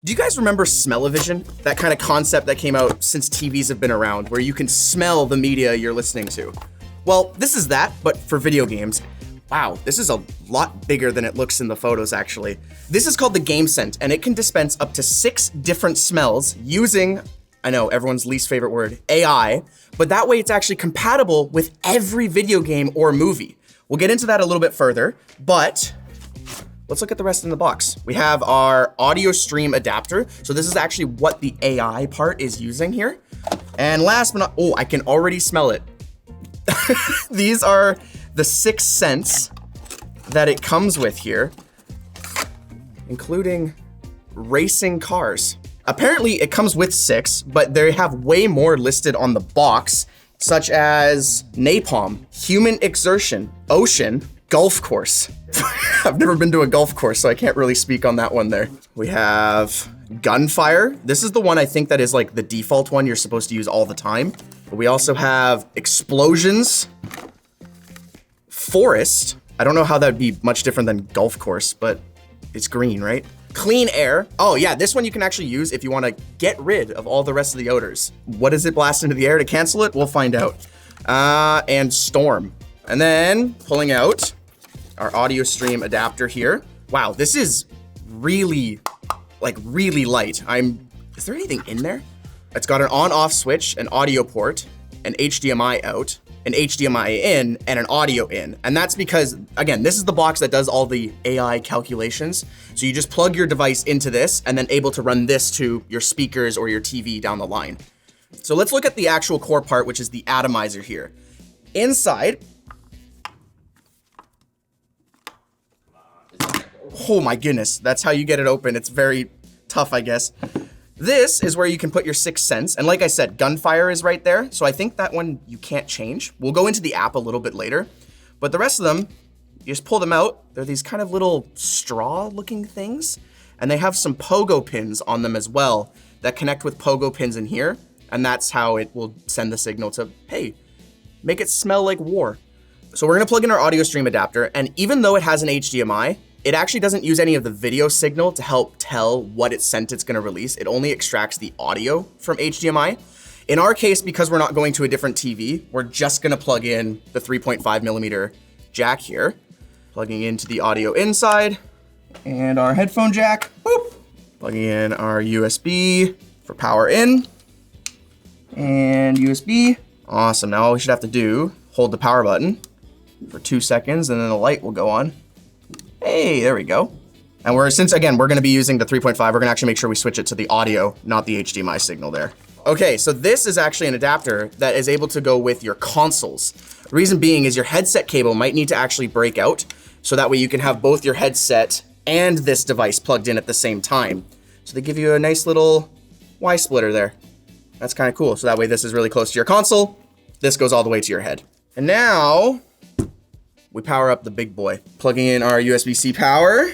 Do you guys remember smell-o-vision? That kind of concept that came out since TVs have been around, where you can smell the media you're listening to. Well, this is that, but for video games. Wow, this is a lot bigger than it looks in the photos, actually. This is called the GameScent, and it can dispense up to 6 different smells using, I know, everyone's least favorite word, AI, but that way it's actually compatible with every video game or movie. We'll get into that a little bit further, but let's look at the rest in the box. We have our audio stream adapter. So this is actually what the AI part is using here. And last but not, oh, I can already smell it. These are the 6 scents that it comes with here, including racing cars. Apparently it comes with 6, but they have way more listed on the box, such as napalm, human exertion, ocean, golf course. I've never been to a golf course, so I can't really speak on that one there. We have gunfire. This is the one I think that is like the default one you're supposed to use all the time. But we also have explosions, forest. I don't know how that'd be much different than golf course, but it's green, right? Clean air. Oh yeah, this one you can actually use if you want to get rid of all the rest of the odors. What does it blast into the air to cancel it? We'll find out. And storm. And then pulling out our audio stream adapter here. Wow, this is really light. Is there anything in there? It's got an on-off switch, an audio port, an HDMI out, an HDMI in, and an audio in. And that's because, again, this is the box that does all the AI calculations. So you just plug your device into this and then able to run this to your speakers or your TV down the line. So let's look at the actual core part, which is the Atomizer here. Inside, oh my goodness, that's how you get it open. It's very tough, I guess. This is where you can put your 6 scents. And like I said, gunfire is right there. So I think that one you can't change. We'll go into the app a little bit later. But the rest of them, you just pull them out. They're these kind of little straw looking things. And they have some pogo pins on them as well that connect with pogo pins in here. And that's how it will send the signal to, hey, make it smell like war. So we're gonna plug in our audio stream adapter. And even though it has an HDMI, it actually doesn't use any of the video signal to help tell what scent it's gonna release. It only extracts the audio from HDMI. In our case, because we're not going to a different TV, we're just gonna plug in the 3.5mm jack here, plugging into the audio inside, and our headphone jack, boop, plugging in our USB for power in, and USB. Awesome, now all we should have to do, hold the power button for 2 seconds, and then the light will go on. Hey, there we go. And since again, we're gonna be using the 3.5, we're gonna actually make sure we switch it to the audio, not the HDMI signal there. Okay, so this is actually an adapter that is able to go with your consoles. The reason being is your headset cable might need to actually break out, so that way you can have both your headset and this device plugged in at the same time. So they give you a nice little Y splitter there. That's kind of cool. So that way this is really close to your console, this goes all the way to your head. And now, we power up the big boy. Plugging in our USB-C power.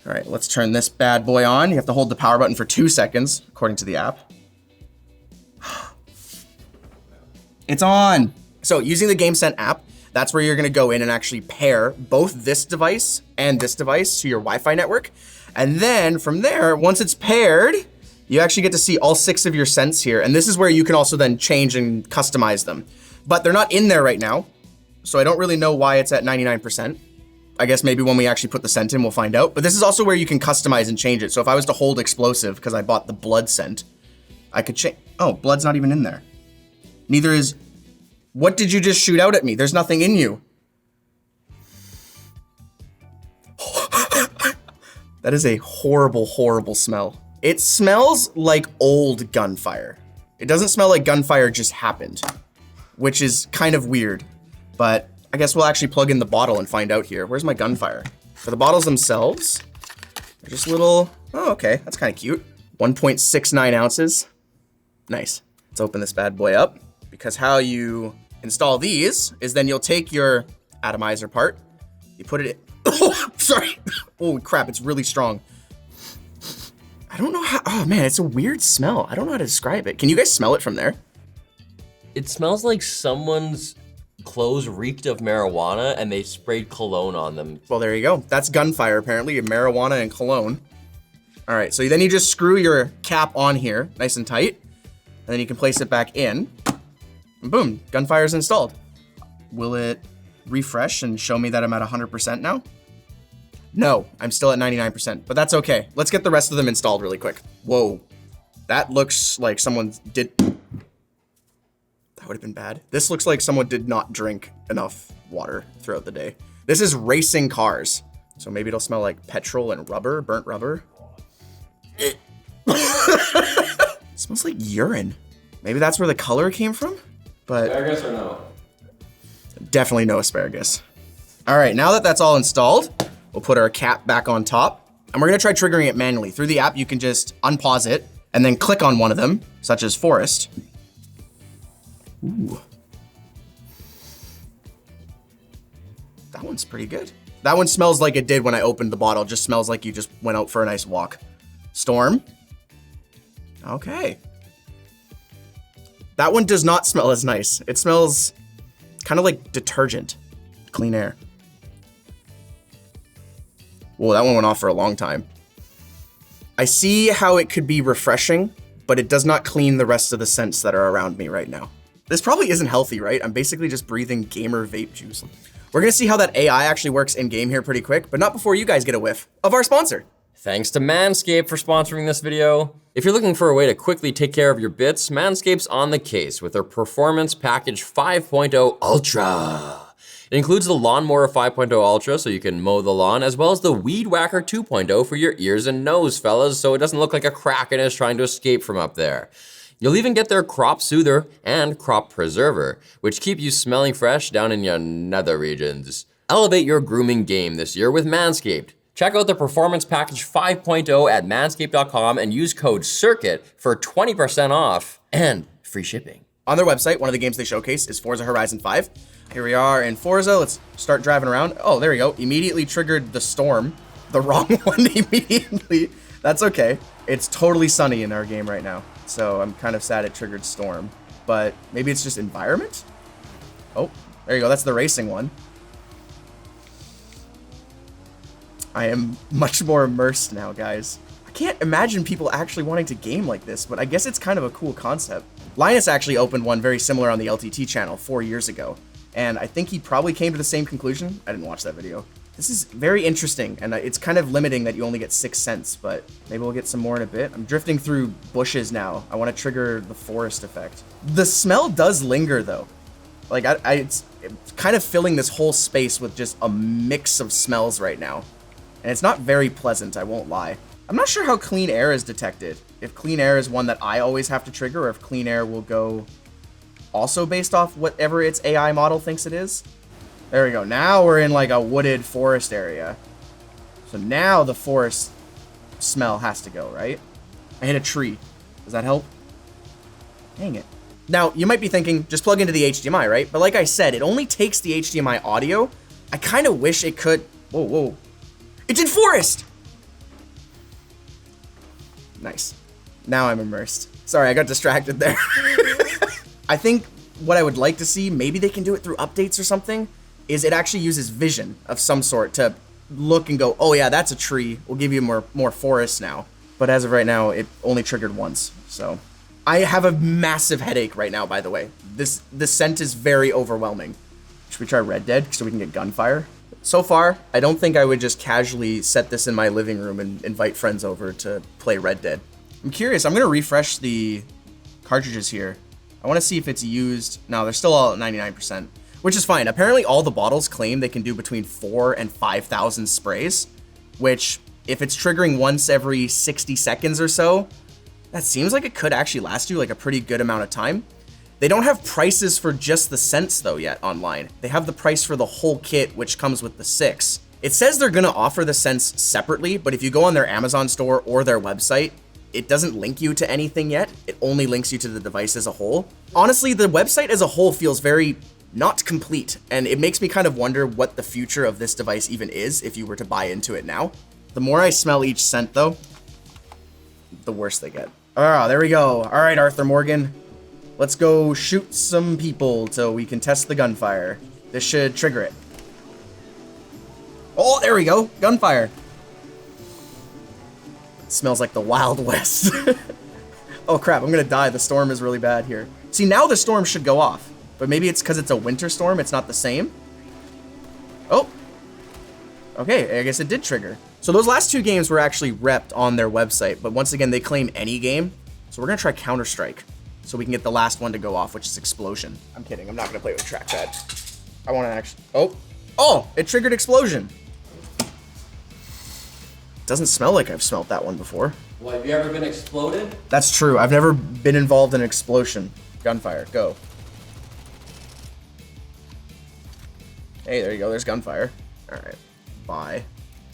All right, let's turn this bad boy on. You have to hold the power button for 2 seconds, according to the app. It's on. So using the GameScent app, that's where you're gonna go in and actually pair both this device and this device to your Wi-Fi network. And then from there, once it's paired, you actually get to see all 6 of your scents here. And this is where you can also then change and customize them. But they're not in there right now. So I don't really know why it's at 99%. I guess maybe when we actually put the scent in, we'll find out. But this is also where you can customize and change it. So if I was to hold explosive, because I bought the blood scent, I could change. Oh, blood's not even in there. Neither is, what did you just shoot out at me? There's nothing in you. That is a horrible, horrible smell. It smells like old gunfire. It doesn't smell like gunfire just happened, which is kind of weird. But I guess we'll actually plug in the bottle and find out here. Where's my gunfire? For the bottles themselves, they're just little, oh, okay, that's kind of cute. 1.69 ounces. Nice. Let's open this bad boy up, because how you install these is then you'll take your atomizer part, you put it in, oh, sorry. Oh crap, it's really strong. I don't know how, oh man, it's a weird smell. I don't know how to describe it. Can you guys smell it from there? It smells like someone's clothes reeked of marijuana and they sprayed cologne on them. Well, there you go. That's gunfire, apparently, marijuana and cologne. All right, so then you just screw your cap on here, nice and tight, and then you can place it back in, and boom, gunfire's installed. Will it refresh and show me that I'm at 100% now? No, I'm still at 99%, but that's okay. Let's get the rest of them installed really quick. Whoa, that looks like someone did, that would have been bad. This looks like someone did not drink enough water throughout the day. This is racing cars, so maybe it'll smell like petrol and rubber, burnt rubber. It smells like urine. Maybe that's where the color came from, but Asparagus or no? Definitely no asparagus. All right, now that that's all installed, we'll put our cap back on top, and we're gonna try triggering it manually. Through the app, you can just unpause it and then click on one of them, such as forest. Ooh. That one's pretty good. That one smells like it did when I opened the bottle. Just smells like you just went out for a nice walk. Storm. Okay. That one does not smell as nice. It smells kind of like detergent. Clean air. Whoa, that one went off for a long time. I see how it could be refreshing, but it does not clean the rest of the scents that are around me right now. This probably isn't healthy, right? I'm basically just breathing gamer vape juice. We're gonna see how that AI actually works in game here pretty quick, but not before you guys get a whiff of our sponsor. Thanks to Manscaped for sponsoring this video. If you're looking for a way to quickly take care of your bits, Manscaped's on the case with their Performance Package 5.0 Ultra. It includes the Lawnmower 5.0 Ultra so you can mow the lawn, as well as the Weed Whacker 2.0 for your ears and nose, fellas, so it doesn't look like a Kraken is trying to escape from up there. You'll even get their Crop Soother and Crop Preserver, which keep you smelling fresh down in your nether regions. Elevate your grooming game this year with Manscaped. Check out the Performance Package 5.0 at manscaped.com and use code CIRCUIT for 20% off and free shipping. On their website, one of the games they showcase is Forza Horizon 5. Here we are in Forza. Let's start driving around. Oh, there we go. Immediately triggered the storm. The wrong one immediately. That's okay. It's totally sunny in our game right now. So I'm kind of sad it triggered storm, but maybe it's just environment? Oh, there you go. That's the racing one. I am much more immersed now, guys. I can't imagine people actually wanting to game like this, but I guess it's kind of a cool concept. Linus actually opened one very similar on the LTT channel 4 years ago, and I think he probably came to the same conclusion. I didn't watch that video. This is very interesting, and it's kind of limiting that you only get 6 cents, but maybe we'll get some more in a bit. I'm drifting through bushes now. I want to trigger the forest effect. The smell does linger, though. Like, it's kind of filling this whole space with just a mix of smells right now. And it's not very pleasant, I won't lie. I'm not sure how clean air is detected. If clean air is one that I always have to trigger, or if clean air will go also based off whatever its AI model thinks it is. There we go. Now we're in like a wooded forest area. So now the forest smell has to go, right? I hit a tree. Does that help? Dang it. Now, you might be thinking, just plug into the HDMI, right? But like I said, it only takes the HDMI audio. I kind of wish it could... Whoa, whoa. It's in forest! Nice. Now I'm immersed. Sorry, I got distracted there. I think what I would like to see, maybe they can do it through updates or something, is it actually uses vision of some sort to look and go, oh yeah, that's a tree. We'll give you more forest now. But as of right now, it only triggered once, so. I have a massive headache right now, by the way. The scent is very overwhelming. Should we try Red Dead so we can get gunfire? So far, I don't think I would just casually set this in my living room and invite friends over to play Red Dead. I'm curious, I'm gonna refresh the cartridges here. I wanna see if it's used. No, they're still all at 99%, which is fine. Apparently all the bottles claim they can do between 4,000 and 5,000 sprays, which if it's triggering once every 60 seconds or so, that seems like it could actually last you like a pretty good amount of time. They don't have prices for just the scents though yet online. They have the price for the whole kit, which comes with the 6. It says they're gonna offer the scents separately, but if you go on their Amazon store or their website, it doesn't link you to anything yet. It only links you to the device as a whole. Honestly, the website as a whole feels very not complete, and it makes me kind of wonder what the future of this device even is if you were to buy into it now. The more I smell each scent though, the worse they get. Ah, there we go. All right, Arthur Morgan. Let's go shoot some people so we can test the gunfire. This should trigger it. Oh, there we go. Gunfire. smells like the Wild West. Oh crap, I'm gonna die. The storm is really bad here. See, now the storm should go off, but maybe it's because it's a winter storm, it's not the same. Oh, okay, I guess it did trigger. So those last 2 games were actually repped on their website, but once again, they claim any game. So we're gonna try Counter-Strike so we can get the last one to go off, which is Explosion. I'm kidding, I'm not gonna play with trackpad. I wanna actually, oh, it triggered Explosion. Doesn't smell like I've smelt that one before. Well, have you ever been exploded? That's true. I've never been involved in an explosion. Gunfire, go. Hey, there you go. There's gunfire. All right. Bye.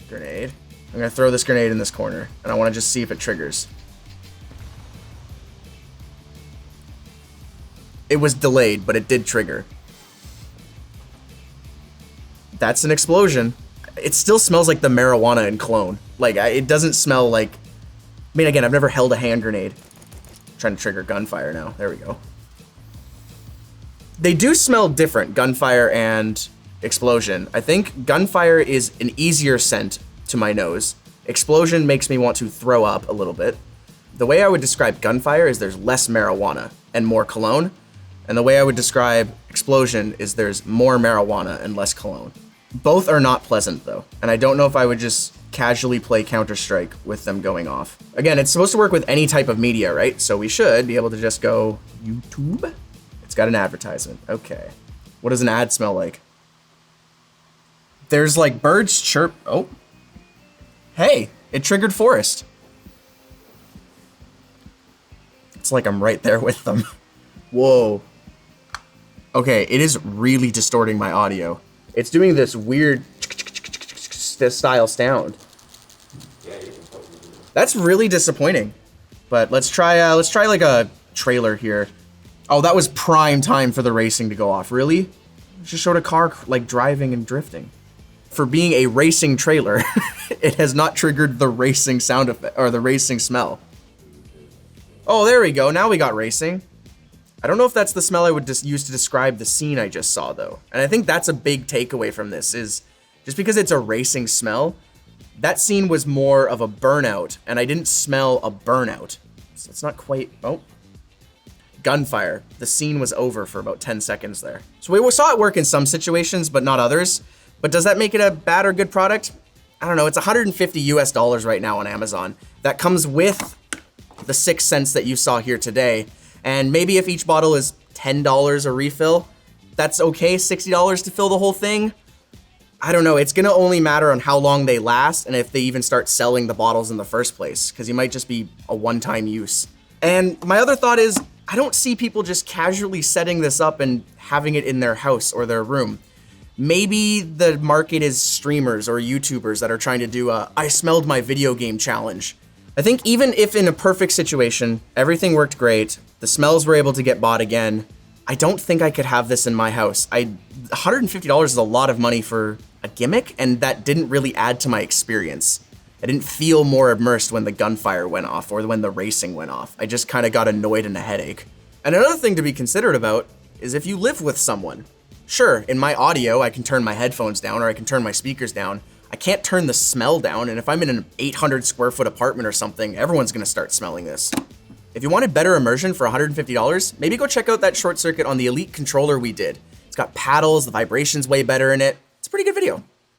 Grenade. I'm going to throw this grenade in this corner, and I want to just see if it triggers. It was delayed, but it did trigger. That's an explosion. It still smells like the marijuana in Clone. Like, it doesn't smell like... I mean, again, I've never held a hand grenade. I'm trying to trigger gunfire now. There we go. They do smell different, gunfire and explosion. I think gunfire is an easier scent to my nose. Explosion makes me want to throw up a little bit. The way I would describe gunfire is there's less marijuana and more cologne. And the way I would describe explosion is there's more marijuana and less cologne. Both are not pleasant though. And I don't know if I would just casually play Counter-Strike with them going off. Again, it's supposed to work with any type of media, right? So we should be able to just go YouTube. It's got an advertisement. Okay. What does an ad smell like? There's like birds chirp. Oh. Hey, it triggered Forest. It's like I'm right there with them. Whoa. Okay, it is really distorting my audio. It's doing this weird style sound. That's really disappointing. But let's try like a trailer here. Oh, that was prime time for the racing to go off. Really? It just showed a car like driving and drifting. For being a racing trailer, it has not triggered the racing sound effect or the racing smell. Oh, there we go. Now we got racing. I don't know if that's the smell I would just use to describe the scene I just saw though. And I think that's a big takeaway from this is just because it's a racing smell, that scene was more of a burnout and I didn't smell a burnout. So it's not quite, oh. Gunfire. The scene was over for about 10 seconds there. So we saw it work in some situations, but not others. But does that make it a bad or good product? I don't know. It's $150 US right now on Amazon. That comes with the 6 cents that you saw here today. And maybe if each bottle is $10 a refill, that's okay, $60 to fill the whole thing. I don't know, it's gonna only matter on how long they last and if they even start selling the bottles in the first place, because you might just be a one-time use. And my other thought is, I don't see people just casually setting this up and having it in their house or their room. Maybe the market is streamers or YouTubers that are trying to do a I smelled my video game challenge. I think even if in a perfect situation, everything worked great, the smells were able to get bought again, I don't think I could have this in my house. $150 is a lot of money for a gimmick, and that didn't really add to my experience. I didn't feel more immersed when the gunfire went off or when the racing went off. I just kind of got annoyed and a headache. And another thing to be considerate about is if you live with someone. Sure, in my audio, I can turn my headphones down or I can turn my speakers down. I can't turn the smell down, and if I'm in an 800 square foot apartment or something, everyone's gonna start smelling this. If you wanted better immersion for $150, maybe go check out that ShortCircuit on the Elite controller we did. It's got paddles, the vibration's way better in it. It's a pretty good video.